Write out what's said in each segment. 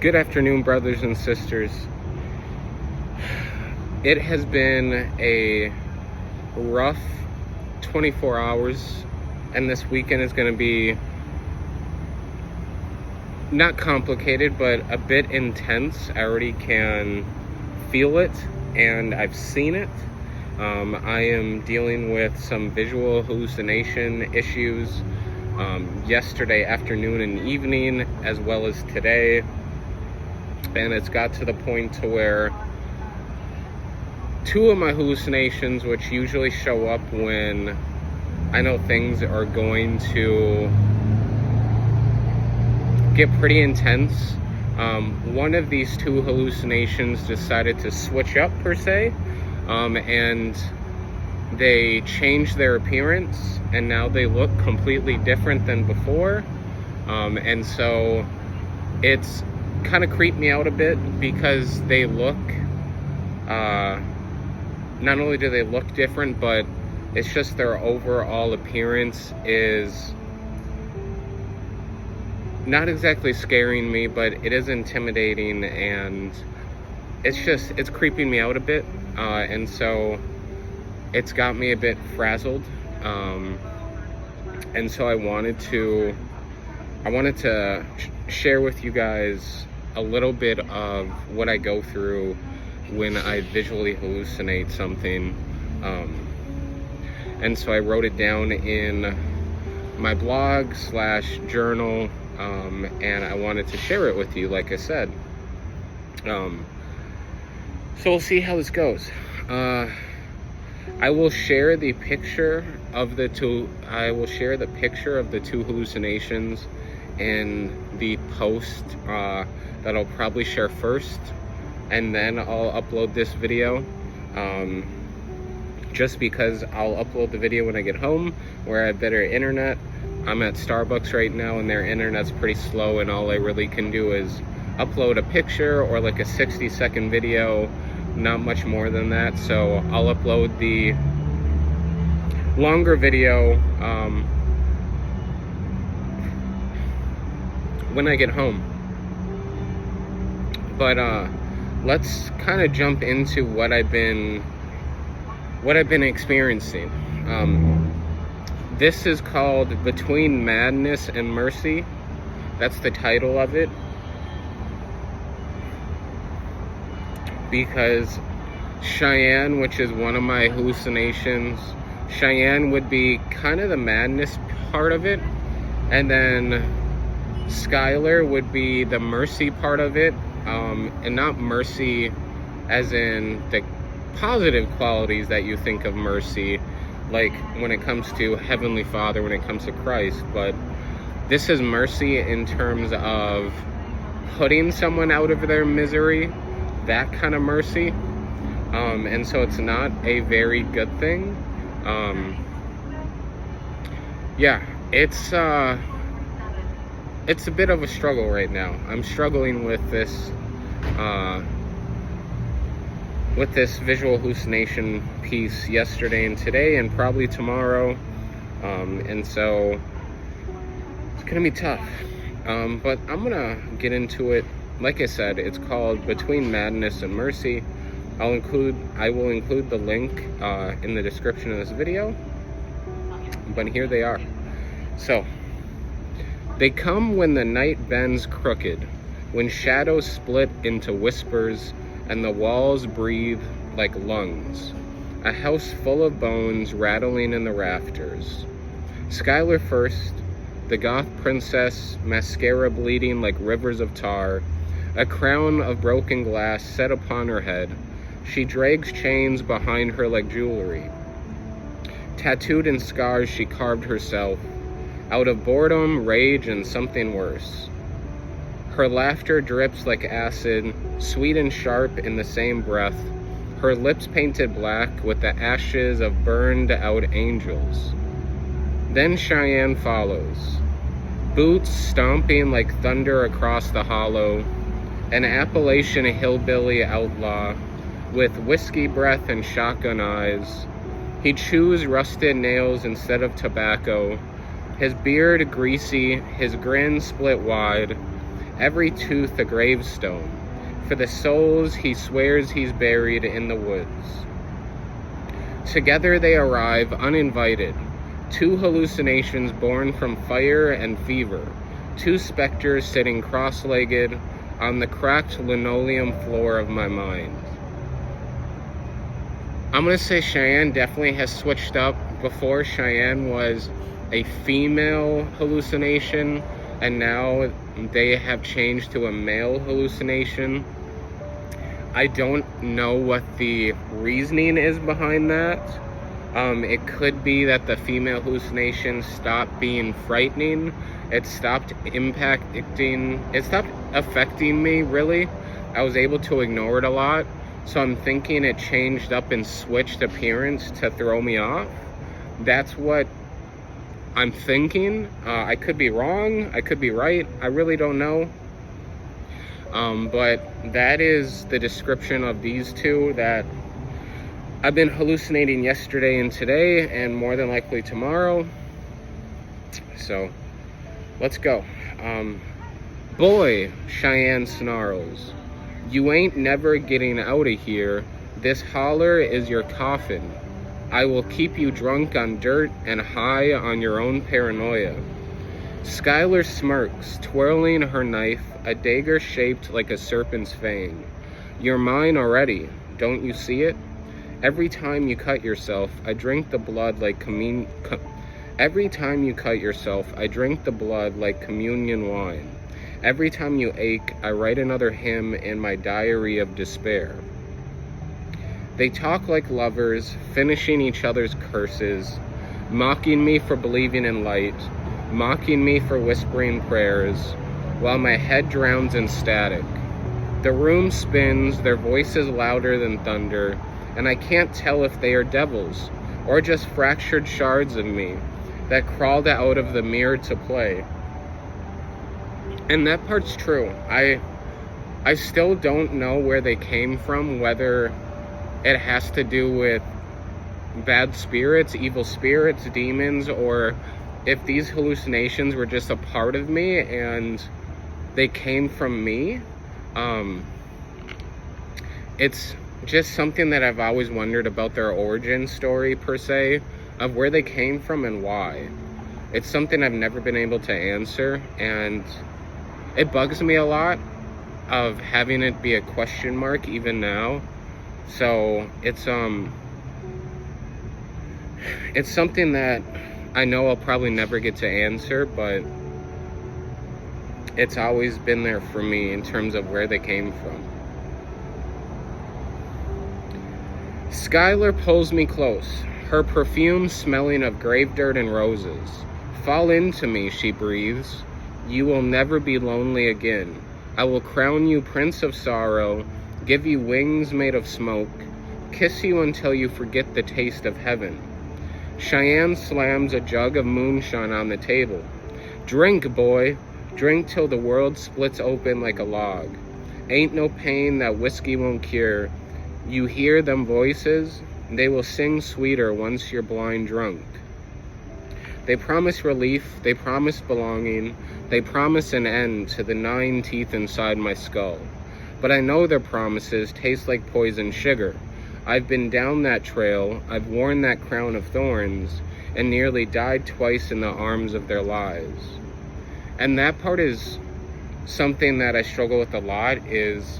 Good afternoon, brothers and sisters. It has been a rough 24 hours, and this weekend is going to be not complicated, but a bit intense. I already can feel it, and I've seen it. I am dealing with some visual hallucination issues yesterday afternoon and evening, as well as today. And it's got to the point to where two of my hallucinations, which usually show up when I know things are going to get pretty intense, one of these two hallucinations decided to switch up, per se, and they changed their appearance, and now they look completely different than before. And so it's kind of creeped me out a bit, because they look, not only do they look different, but it's just their overall appearance is not exactly scaring me, but it is intimidating, and it's creeping me out a bit, and so it's got me a bit frazzled, and so I wanted to share with you guys a little bit of what I go through when I visually hallucinate something, and so I wrote it down in my blog / journal, and I wanted to share it with you, like I said. So we'll see how this goes. I will share the picture of the two hallucinations in the post that I'll probably share first, and then I'll upload this video, just because I'll upload the video when I get home, where I have better internet. I'm at Starbucks right now, and their internet's pretty slow, and all I really can do is upload a picture or like a 60-second video, not much more than that. So I'll upload the longer video when I get home. But let's kind of jump into what I've been experiencing. This is called Between Madness and Mercy. That's the title of it, because Cheyenne, which is one of my hallucinations, Cheyenne would be kind of the madness part of it, and then Skylar would be the mercy part of it, and not mercy as in the positive qualities that you think of mercy, like when it comes to Heavenly Father, when it comes to Christ, but this is mercy in terms of putting someone out of their misery, that kind of mercy, and so it's not a very good thing. Yeah, it's a bit of a struggle right now. I'm struggling with this visual hallucination piece yesterday and today, and probably tomorrow, and so it's gonna be tough, but I'm gonna get into it. Like I said, it's called Between Madness and Mercy. I will include the link in the description of this video, but here they are. So, they come when the night bends crooked, when shadows split into whispers, and the walls breathe like lungs. A house full of bones rattling in the rafters. Skylar first, the goth princess, mascara bleeding like rivers of tar, a crown of broken glass set upon her head. She drags chains behind her like jewelry. Tattooed in scars she carved herself, out of boredom, rage, and something worse. Her laughter drips like acid, sweet and sharp in the same breath, her lips painted black with the ashes of burned out angels. Then Cheyenne follows, boots stomping like thunder across the hollow, an Appalachian hillbilly outlaw with whiskey breath and shotgun eyes. He chews rusted nails instead of tobacco, his beard greasy, his grin split wide, every tooth a gravestone. For the souls he swears he's buried in the woods. Together they arrive uninvited, 2 hallucinations born from fire and fever, 2 specters sitting cross-legged on the cracked linoleum floor of my mind. I'm gonna say Cheyenne definitely has switched up. Before, Cheyenne was a female hallucination, and now they have changed to a male hallucination. I don't know what the reasoning is behind that. It could be that the female hallucination stopped being frightening. It stopped affecting me, really. I was able to ignore it a lot. So I'm thinking it changed up and switched appearance to throw me off. That's what I'm thinking. I could be wrong. I could be right. I really don't know. But that is the description of these 2 that I've been hallucinating yesterday and today, and more than likely tomorrow. So let's go. Boy, Cheyenne snarls. You ain't never getting out of here. This holler is your coffin. I will keep you drunk on dirt and high on your own paranoia. Skylar smirks, twirling her knife, a dagger shaped like a serpent's fang. You're mine already, don't you see it? Every time you cut yourself, I drink the blood like communion wine. Every time you ache, I write another hymn in my diary of despair. They talk like lovers, finishing each other's curses, mocking me for believing in light, mocking me for whispering prayers, while my head drowns in static. The room spins, their voices louder than thunder, and I can't tell if they are devils, or just fractured shards of me that crawled out of the mirror to play. And that part's true. I still don't know where they came from, whether it has to do with bad spirits, evil spirits, demons, or if these hallucinations were just a part of me and they came from me. It's just something that I've always wondered about their origin story, per se, of where they came from and why. It's something I've never been able to answer, and it bugs me a lot of having it be a question mark even now. So it's something that I know I'll probably never get to answer, but it's always been there for me in terms of where they came from. Skylar pulls me close, her perfume smelling of grave dirt and roses. Fall into me, she breathes. You will never be lonely again. I will crown you Prince of Sorrow, give you wings made of smoke, kiss you until you forget the taste of heaven. Cheyenne slams a jug of moonshine on the table. Drink, boy. Drink till the world splits open like a log. Ain't no pain that whiskey won't cure. You hear them voices? They will sing sweeter once you're blind drunk. They promise relief, they promise belonging, they promise an end to the 9 teeth inside my skull. But I know their promises taste like poisoned sugar. I've been down that trail, I've worn that crown of thorns, and nearly died twice in the arms of their lies. And that part is something that I struggle with a lot, is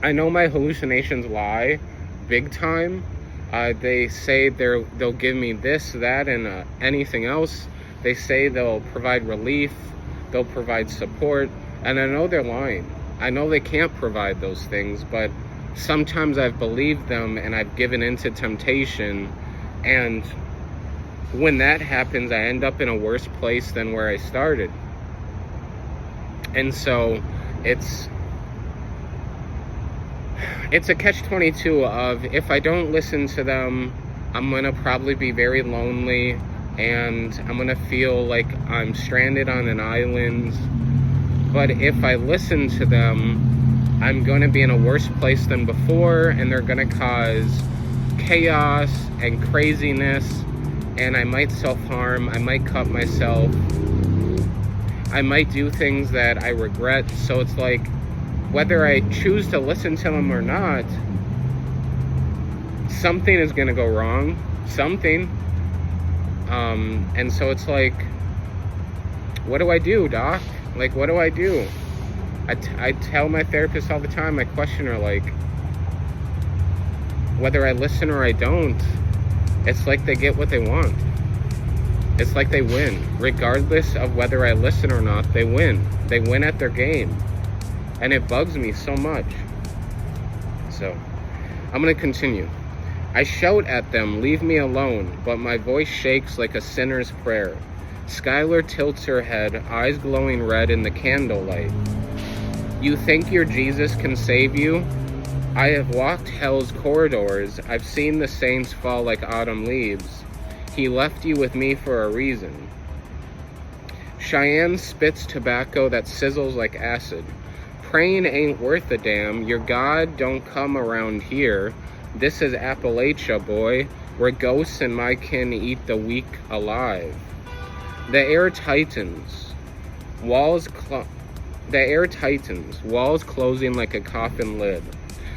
I know my hallucinations lie big time. They say they'll give me this, that, and anything else. They say they'll provide relief, they'll provide support, and I know they're lying. I know they can't provide those things, but sometimes I've believed them and I've given into temptation, and when that happens, I end up in a worse place than where I started. And so it's a catch-22 of, if I don't listen to them, I'm gonna probably be very lonely, and I'm gonna feel like I'm stranded on an island. But if I listen to them, I'm gonna be in a worse place than before, and they're gonna cause chaos and craziness, and I might self-harm, I might cut myself. I might do things that I regret. So it's like, whether I choose to listen to them or not, something is going to go wrong. Something. And so it's like, what do I do, doc? Like, what do I do? I tell my therapist all the time, I question her, like, whether I listen or I don't, it's like they get what they want. It's like they win. Regardless of whether I listen or not, they win. They win at their game. And it bugs me so much. So, I'm going to continue. I shout at them, leave me alone, but my voice shakes like a sinner's prayer. Skylar tilts her head, eyes glowing red in the candlelight. You think your Jesus can save you? I have walked hell's corridors. I've seen the saints fall like autumn leaves. He left you with me for a reason. Cheyenne spits tobacco that sizzles like acid. Praying ain't worth a damn. Your God don't come around here. This is Appalachia, boy, where ghosts and my kin eat the weak alive. The air tightens, walls closing like a coffin lid.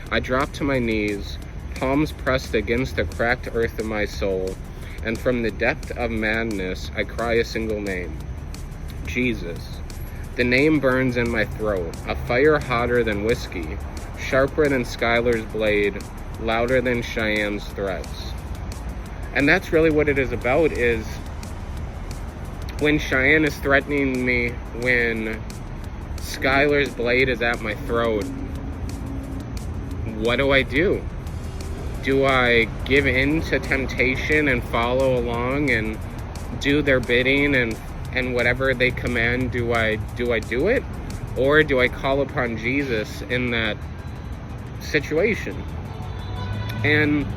I drop to my knees, palms pressed against the cracked earth of my soul, and from the depth of madness, I cry a single name. Jesus. The name burns in my throat, a fire hotter than whiskey, sharper than Skylar's blade, louder than Cheyenne's threats. And that's really what it is about, is when Cheyenne is threatening me, when Skylar's blade is at my throat, what do I do? Do I give in to temptation and follow along and do their bidding and whatever they command, do I do it? Or do I call upon Jesus in that situation? And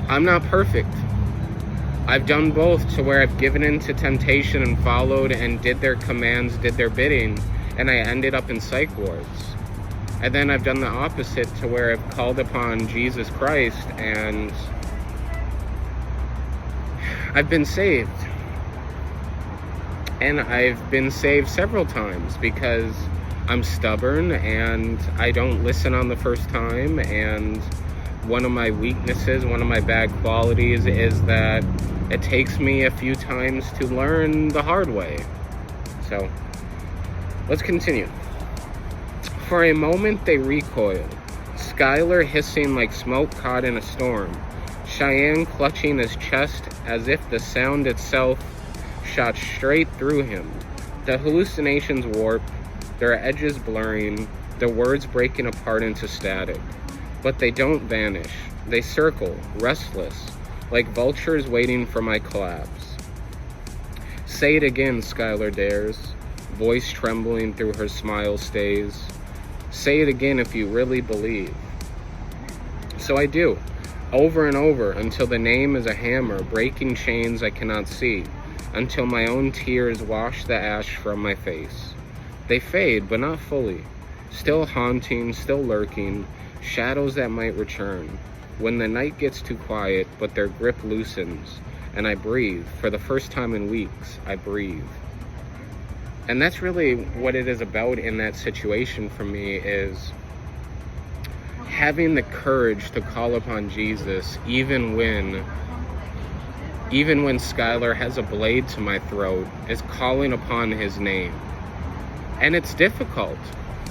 I'm not perfect. I've done both, to where I've given in to temptation and followed and did their commands, did their bidding, and I ended up in psych wards. And then I've done the opposite, to where I've called upon Jesus Christ and I've been saved. And I've been saved several times because I'm stubborn and I don't listen on the first time. And one of my weaknesses, one of my bad qualities is that it takes me a few times to learn the hard way. So, let's continue. For a moment they recoiled, Skylar hissing like smoke caught in a storm, Cheyenne clutching his chest as if the sound itself shot straight through him. The hallucinations warp, their edges blurring, the words breaking apart into static. But they don't vanish. They circle, restless, like vultures waiting for my collapse. Say it again, Skylar dares, voice trembling through her smile stays. Say it again if you really believe. So I do, over and over, until the name is a hammer breaking chains I cannot see, until my own tears wash the ash from my face. They fade, but not fully, still haunting, still lurking, shadows that might return. When the night gets too quiet, but their grip loosens, and I breathe. For the first time in weeks, I breathe. And that's really what it is about in that situation for me, is having the courage to call upon Jesus, even when Skylar has a blade to my throat, is calling upon his name. And it's difficult.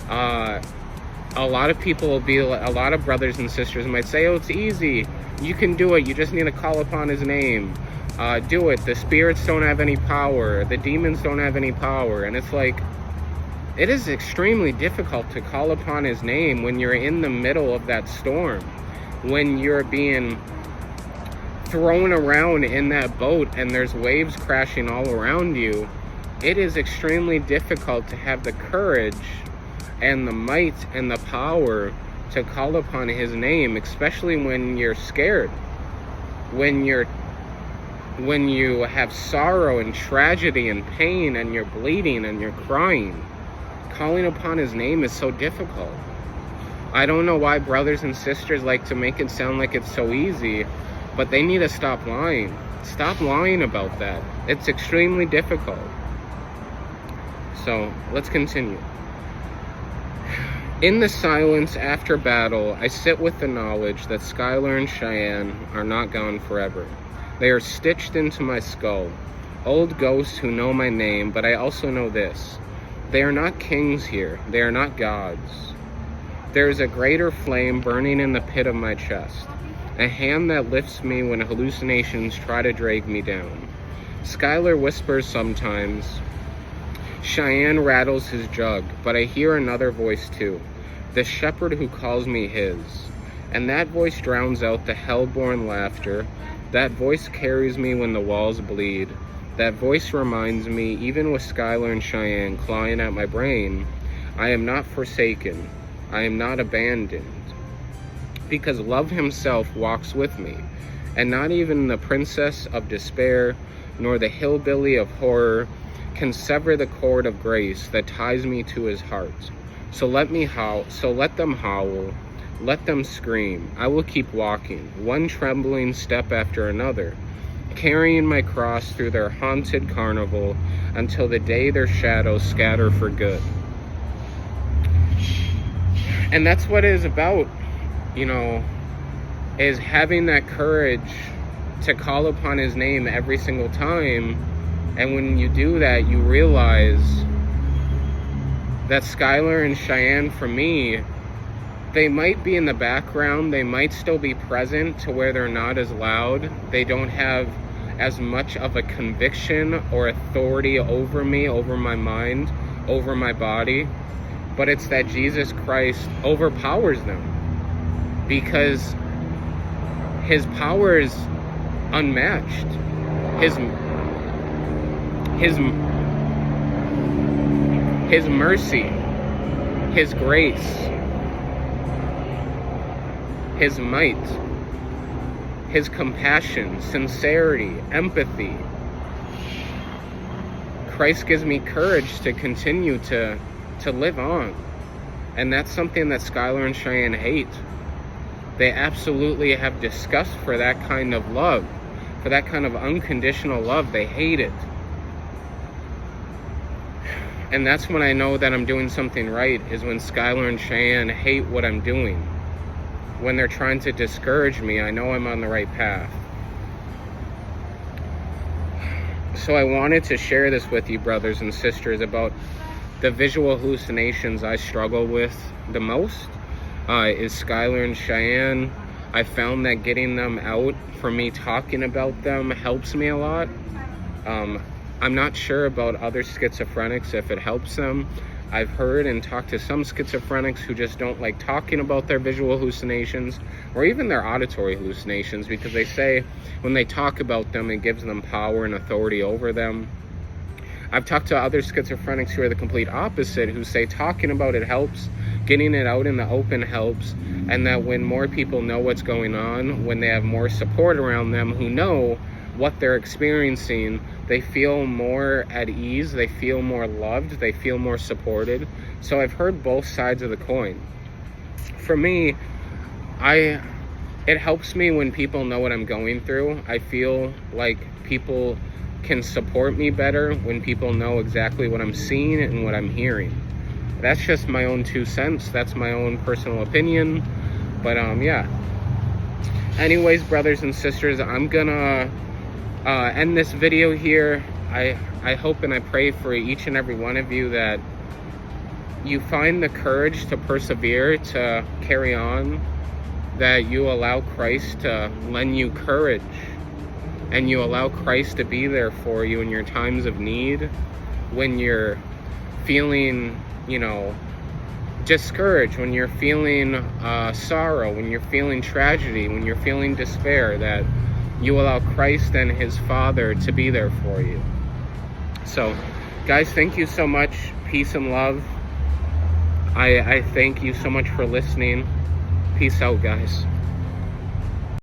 A lot of brothers and sisters might say, oh, it's easy. You can do it. You just need to call upon his name. Do it. The spirits don't have any power. The demons don't have any power. And it's like, it is extremely difficult to call upon his name when you're in the middle of that storm, when you're being thrown around in that boat and there's waves crashing all around you. It is extremely difficult to have the courage and the might and the power to call upon his name, especially when you're scared, when you have sorrow and tragedy and pain and you're bleeding and you're crying. Calling upon his name is so difficult. I don't know why brothers and sisters like to make it sound like it's so easy, but they need to stop lying. Stop lying about that. It's extremely difficult. So let's continue. In the silence after battle, I sit with the knowledge that Skylar and Cheyenne are not gone forever. They are stitched into my skull, old ghosts who know my name, but I also know this. They are not kings here. They are not gods. There is a greater flame burning in the pit of my chest, a hand that lifts me when hallucinations try to drag me down. Skylar whispers sometimes. Cheyenne rattles his jug, but I hear another voice too, the shepherd who calls me his. And that voice drowns out the hell-born laughter. That voice carries me when the walls bleed. That voice reminds me, even with Skylar and Cheyenne clawing at my brain, I am not forsaken. I am not abandoned. Because love himself walks with me, and not even the princess of despair, nor the hillbilly of horror, can sever the cord of grace that ties me to his heart. So let them howl, let them scream. I will keep walking, one trembling step after another, carrying my cross through their haunted carnival until the day their shadows scatter for good. And that's what it is about, is having that courage to call upon his name every single time. And when you do that, you realize that Skylar and Cheyenne, for me, they might be in the background. They might still be present to where they're not as loud. They don't have as much of a conviction or authority over me, over my mind, over my body. But it's that Jesus Christ overpowers them, because his power is unmatched. His mercy, his grace, his might, his compassion, sincerity, empathy. Christ gives me courage to continue to live on. And that's something that Skylar and Cheyenne hate. They absolutely have disgust for that kind of love, for that kind of unconditional love. They hate it. And that's when I know that I'm doing something right, is when Skylar and Cheyenne hate what I'm doing. When they're trying to discourage me, I know I'm on the right path. So I wanted to share this with you, brothers and sisters, about the visual hallucinations I struggle with the most. Is Skylar and Cheyenne. I found that getting them out, for me talking about them, helps me a lot. I'm not sure about other schizophrenics if it helps them. I've heard and talked to some schizophrenics who just don't like talking about their visual hallucinations or even their auditory hallucinations, because they say when they talk about them, it gives them power and authority over them. I've talked to other schizophrenics who are the complete opposite, who say talking about it helps, getting it out in the open helps, and that when more people know what's going on, when they have more support around them who know what they're experiencing, they feel more at ease, they feel more loved, they feel more supported. So I've heard both sides of the coin. For me, it helps me when people know what I'm going through. I feel like people can support me better when people know exactly what I'm seeing and what I'm hearing. That's just my own 2 cents. That's my own personal opinion. But yeah. Anyways, brothers and sisters, I'm gonna end this video here. I hope and I pray for each and every one of you that you find the courage to persevere, to carry on, that you allow Christ to lend you courage, and you allow Christ to be there for you in your times of need, when you're feeling, discouraged, when you're feeling sorrow, when you're feeling tragedy, when you're feeling despair, that you allow Christ and his Father to be there for you. So, guys, thank you so much. Peace and love. I thank you so much for listening. Peace out, guys.